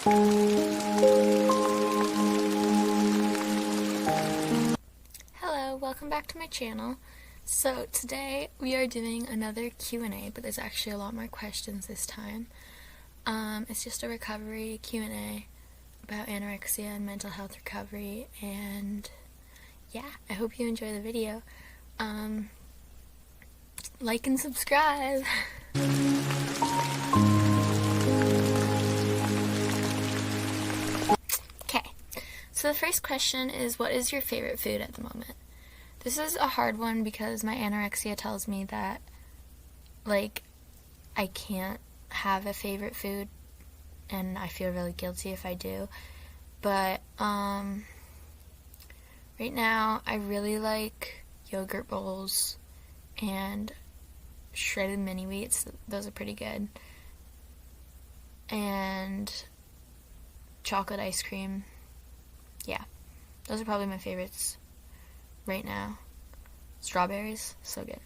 Hello, welcome back to my channel. So today we are doing another Q&A, but there's actually a lot more questions this time. It's just a recovery Q&A about anorexia and mental health recovery, and yeah, I hope you enjoy the video. Like and subscribe! Okay, so the first question is, what is your favorite food at the moment? This is a hard one because my anorexia tells me that, like, I can't have a favorite food, and I feel really guilty if I do. But, right now, I really like yogurt bowls and shredded mini wheats. Those are pretty good. And chocolate ice cream. Yeah, those are probably my favorites right now. Strawberries, so good.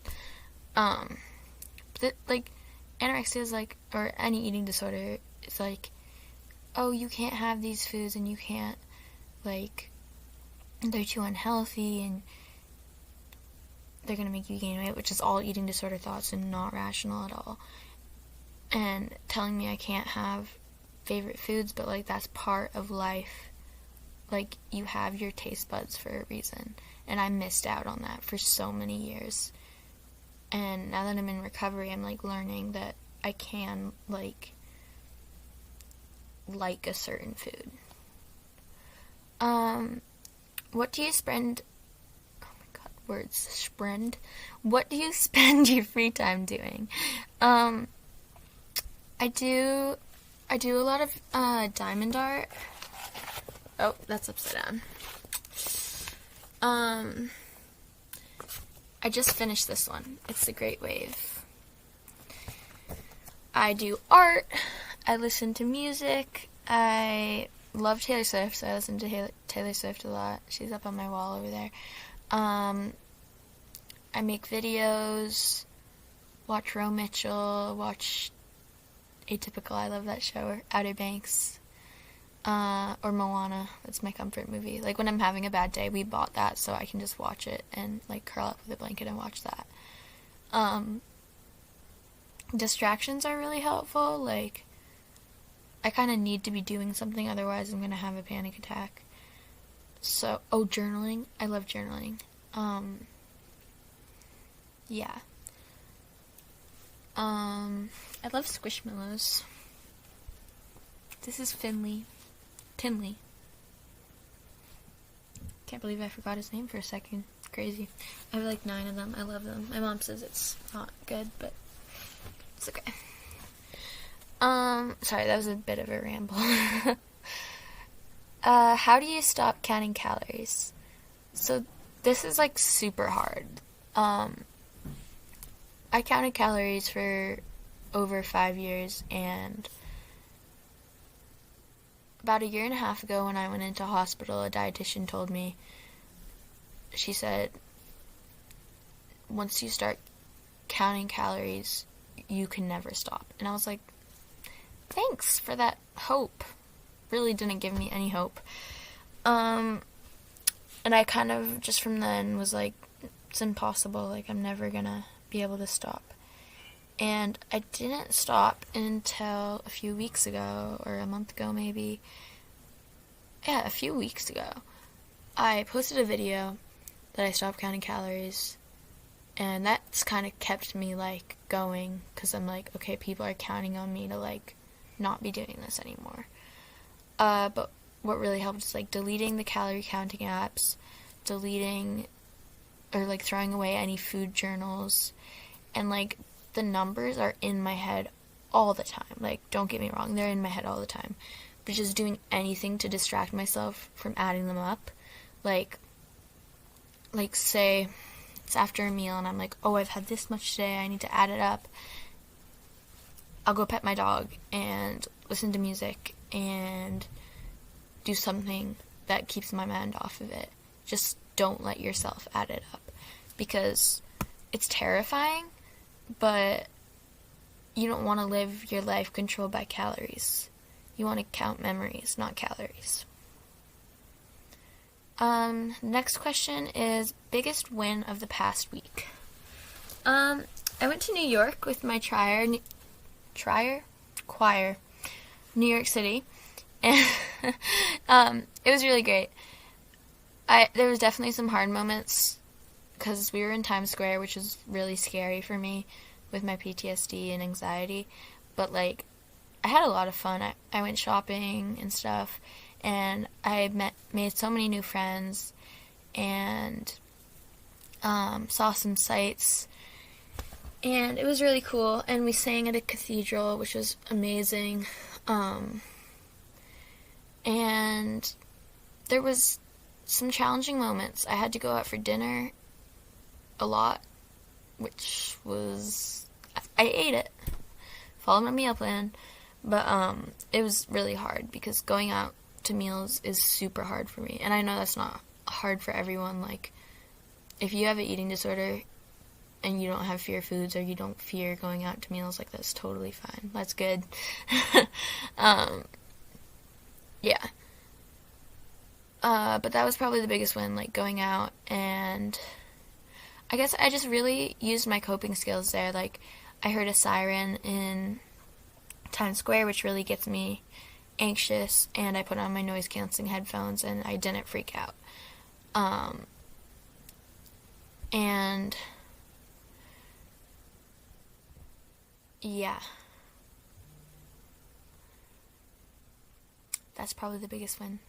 But like, anorexia is like, or any eating disorder, it's like, oh, you can't have these foods and you can't, like, they're too unhealthy and they're gonna make you gain weight, which is all eating disorder thoughts and not rational at all. And telling me I can't have favorite foods, but like, that's part of life. Like, you have your taste buds for a reason, and I missed out on that for so many years. And now that I'm in recovery, I'm like learning that I can like a certain food. What do you spend? Oh my god, words. Spend. What do you spend your free time doing? I do a lot of diamond art. Oh, that's upside down. I just finished this one. It's The Great Wave. I do art. I listen to music. I love Taylor Swift, so I listen to Taylor Swift a lot. She's up on my wall over there. I make videos, watch Roe Mitchell, watch Atypical, I love that show, or Outer Banks, or Moana. That's my comfort movie. Like, when I'm having a bad day, we bought that so I can just watch it and like curl up with a blanket and watch that. Distractions are really helpful. Like, I kind of need to be doing something, otherwise I'm gonna have a panic attack. So, journaling. I love journaling. Yeah. I love Squishmallows. This is Tinley. Can't believe I forgot his name for a second. It's crazy. I have like 9 of them. I love them. My mom says it's not good, but it's okay. Sorry, that was a bit of a ramble. How do you stop counting calories? So this is like super hard. I counted calories for over 5 years, and about 1.5 years ago when I went into hospital, a dietitian told me, she said, once you start counting calories, you can never stop. And I was like, thanks for that hope. Really didn't give me any hope. And I kind of, just from then, was like, it's impossible. Like, I'm never gonna be able to stop. And I didn't stop until a few weeks ago, or a month ago maybe. Yeah, a few weeks ago. I posted a video that I stopped counting calories, and that's kind of kept me, like, going, because I'm like, okay, people are counting on me to, like, not be doing this anymore. But what really helped is, like, deleting the calorie counting apps, deleting, or, like, throwing away any food journals, and, like, the numbers are in my head all the time. Like, don't get me wrong, they're in my head all the time. But just doing anything to distract myself from adding them up. Like, say it's after a meal and I'm like, oh, I've had this much today, I need to add it up. I'll go pet my dog and listen to music and do something that keeps my mind off of it. Just don't let yourself add it up, because it's terrifying, but you don't want to live your life controlled by calories. You want to count memories, not calories. Next question is biggest win of the past week. I went to New York with my choir, New York City, and it was really great. There was definitely some hard moments because we were in Times Square, which was really scary for me with my PTSD and anxiety, but like I had a lot of fun. I went shopping and stuff, and I made so many new friends, and saw some sights, and it was really cool. And we sang at a cathedral, which was amazing. And there was some challenging moments. I had to go out for dinner a lot, which was, I ate it, followed my meal plan, but it was really hard because going out to meals is super hard for me. And I know that's not hard for everyone. Like, if you have an eating disorder and you don't have fear foods, or you don't fear going out to meals, like, that's totally fine. That's good. Yeah. But that was probably the biggest win, like, going out, and I guess I just really used my coping skills there. Like, I heard a siren in Times Square, which really gets me anxious, and I put on my noise-canceling headphones, and I didn't freak out. And yeah, that's probably the biggest win.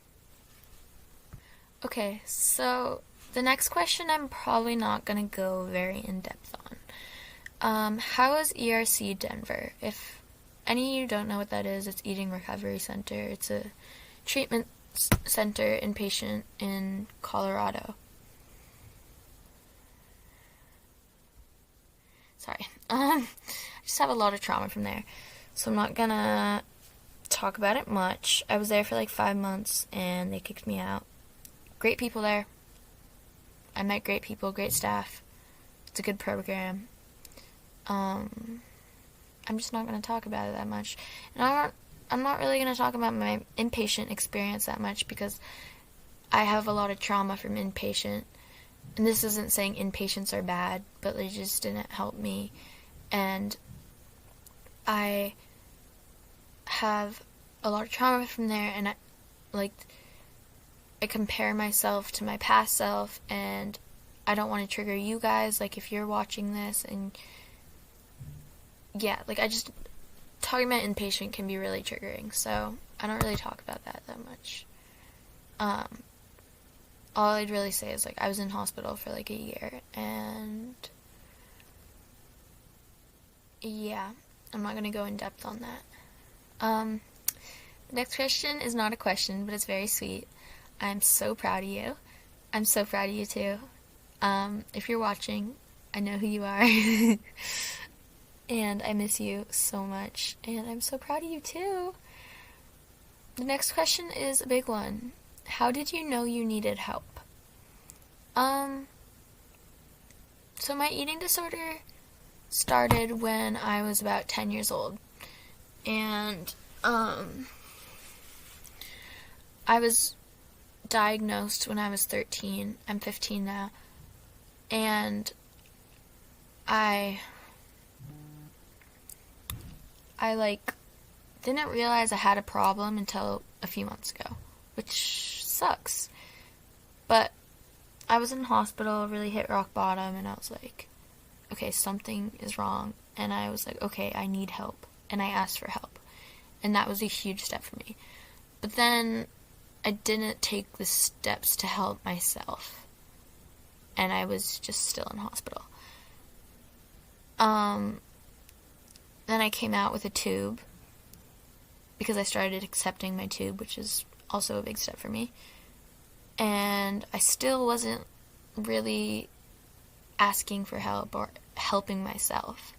Okay, so the next question I'm probably not going to go very in-depth on. How is ERC Denver? If any of you don't know what that is, it's Eating Recovery Center. It's a treatment center inpatient in Colorado. Sorry. I just have a lot of trauma from there, so I'm not gonna talk about it much. I was there for like 5 months, and they kicked me out. Great people there. I met great people, great staff. It's a good program. I'm just not going to talk about it that much. And I'm not really going to talk about my inpatient experience that much because I have a lot of trauma from inpatient. And this isn't saying inpatients are bad, but they just didn't help me. And I have a lot of trauma from there, and I compare myself to my past self, and I don't want to trigger you guys, like, if you're watching this, and yeah, like, talking about inpatient can be really triggering, so I don't really talk about that much. All I'd really say is, like, I was in hospital for, like, a year, and yeah, I'm not gonna go in depth on that. The next question is not a question, but it's very sweet. I'm so proud of you. I'm so proud of you too. If you're watching, I know who you are. And I miss you so much. And I'm so proud of you too. The next question is a big one. How did you know you needed help? So my eating disorder started when I was about 10 years old. And, I was diagnosed when I was 13. I'm 15 now. And I didn't realize I had a problem until a few months ago, which sucks. But I was in hospital, really hit rock bottom, and I was like, okay, something is wrong. And I was like, okay, I need help. And I asked for help. And that was a huge step for me. But then I didn't take the steps to help myself. And I was just still in hospital. Then I came out with a tube because I started accepting my tube, which is also a big step for me. And I still wasn't really asking for help or helping myself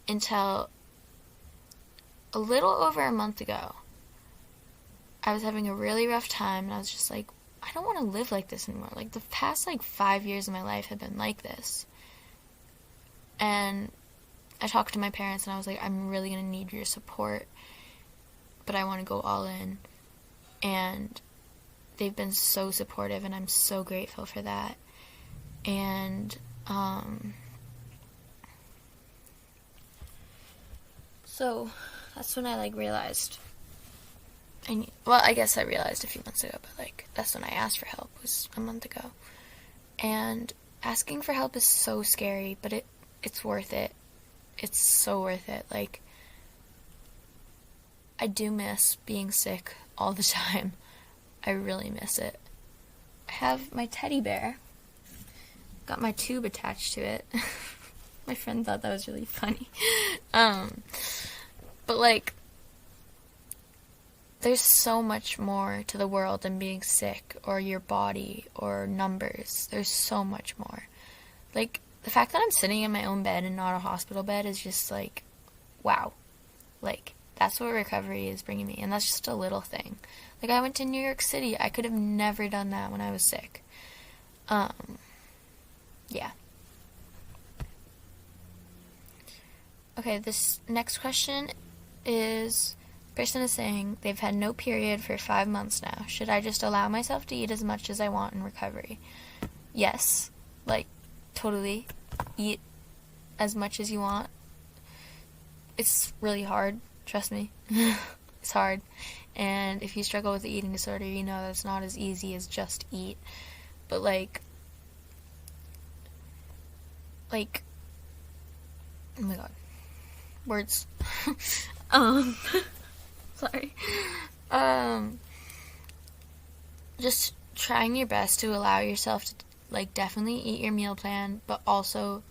until a little over a month ago. I was having a really rough time, and I was just like, I don't want to live like this anymore. Like, the past, 5 years of my life have been like this. And I talked to my parents, and I was like, I'm really going to need your support. but I want to go all in. And they've been so supportive, and I'm so grateful for that. And, so that's when I, like, realized, I guess I realized a few months ago, but, like, that's when I asked for help, was a month ago. And asking for help is so scary, but it's worth it. It's so worth it. Like, I do miss being sick all the time. I really miss it. I have my teddy bear. Got my tube attached to it. My friend thought that was really funny. But, like, there's so much more to the world than being sick or your body or numbers. There's so much more. Like, the fact that I'm sitting in my own bed and not a hospital bed is just, like, wow. Like, that's what recovery is bringing me. And that's just a little thing. Like, I went to New York City. I could have never done that when I was sick. Yeah. Okay, this next question is, person is saying they've had no period for 5 months now. Should I just allow myself to eat as much as I want in recovery? Yes. Like, totally. Eat as much as you want. It's really hard. Trust me. It's hard. And if you struggle with the eating disorder, you know that's not as easy as just eat. But, like, oh my god. Words. Sorry. Just trying your best to allow yourself to, like, definitely eat your meal plan, but also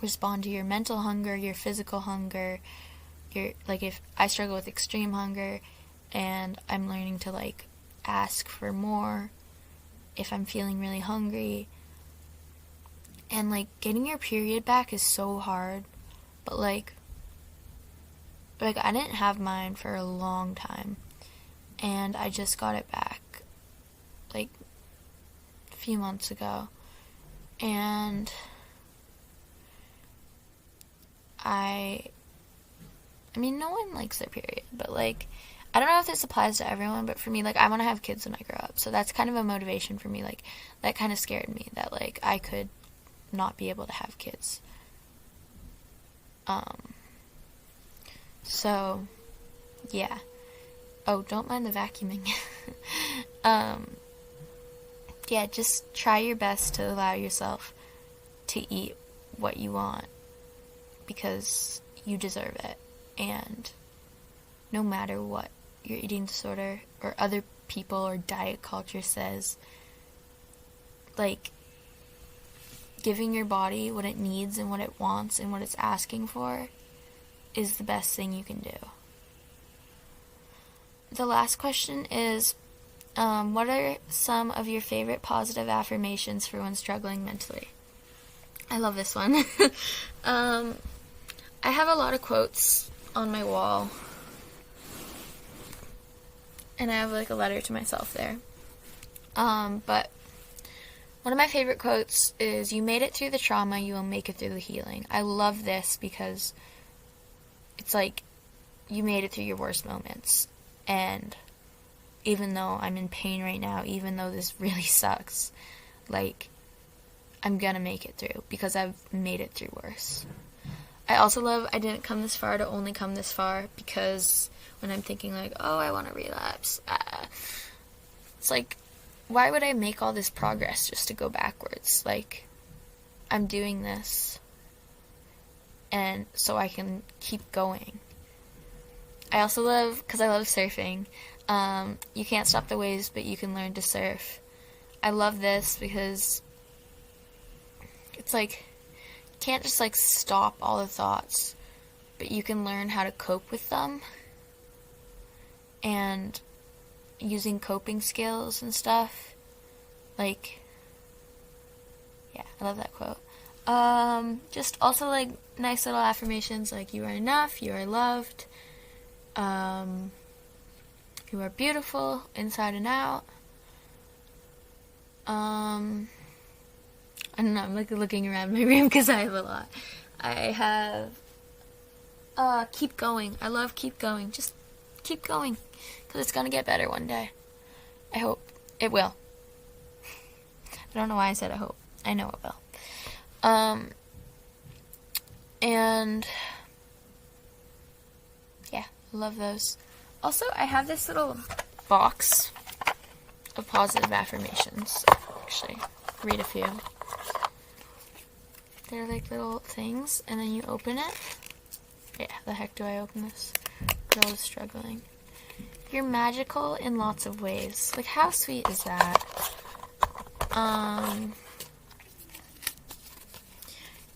respond to your mental hunger, your physical hunger, like, if I struggle with extreme hunger, and I'm learning to, like, ask for more if I'm feeling really hungry. And, like, getting your period back is so hard, but, like, I didn't have mine for a long time, and I just got it back, like, a few months ago, and I mean, no one likes their period, but, like, I don't know if this applies to everyone, but for me, like, I want to have kids when I grow up, so that's kind of a motivation for me. Like, that kind of scared me, that, like, I could not be able to have kids. So, yeah. Oh, don't mind the vacuuming. Yeah, just try your best to allow yourself to eat what you want, because you deserve it. And no matter what your eating disorder or other people or diet culture says, like, giving your body what it needs and what it wants and what it's asking for is the best thing you can do. The last question is, what are some of your favorite positive affirmations for when struggling mentally? I love this one. I have a lot of quotes on my wall, and I have, like, a letter to myself there. But one of my favorite quotes is, "You made it through the trauma, you will make it through the healing." I love this because it's like, you made it through your worst moments, and even though I'm in pain right now, even though this really sucks, like, I'm gonna make it through because I've made it through worse. I also love, I didn't come this far to only come this far, because when I'm thinking, like, oh, I want to relapse, it's like, why would I make all this progress just to go backwards? Like, I'm doing this, and so I can keep going. I also love, because I love surfing, you can't stop the waves, but you can learn to surf. I love this because it's like, you can't just, like, stop all the thoughts, but you can learn how to cope with them, and using coping skills and stuff. Like, yeah, I love that quote. Just also, like, nice little affirmations, like, you are enough, you are loved, you are beautiful inside and out. I don't know, I'm, like, looking around my room because I have a lot. I have keep going. I love keep going. Just keep going, because it's going to get better one day. I hope. It will. I don't know why I said I hope. I know it will. And yeah, I love those. Also, I have this little box of positive affirmations. Actually, read a few. They're like little things, and then you open it. Yeah, the heck do I open this? Girl is struggling. You're magical in lots of ways. Like, how sweet is that?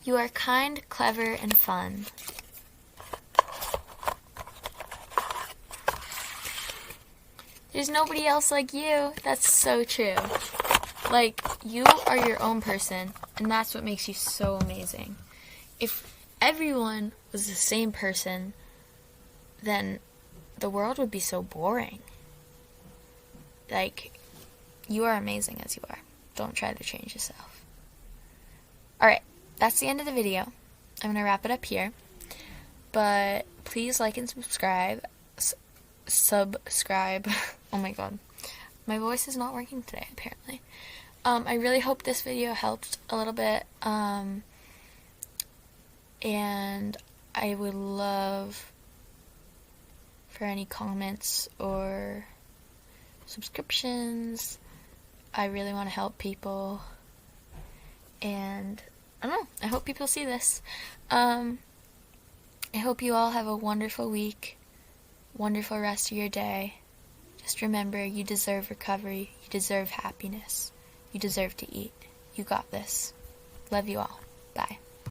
You are kind, clever, and fun. There's nobody else like you. That's so true. Like, you are your own person, and that's what makes you so amazing. If everyone was the same person, then the world would be so boring. Like, you are amazing as you are. Don't try to change yourself. Alright, that's the end of the video. I'm going to wrap it up here. But please like and subscribe. Subscribe. Oh my god. My voice is not working today, apparently. I really hope this video helped a little bit. And I would love for any comments or subscriptions. I really want to help people. And I don't know. I hope people see this. I hope you all have a wonderful week. Wonderful rest of your day. Just remember, you deserve recovery. You deserve happiness. You deserve to eat. You got this. Love you all. Bye.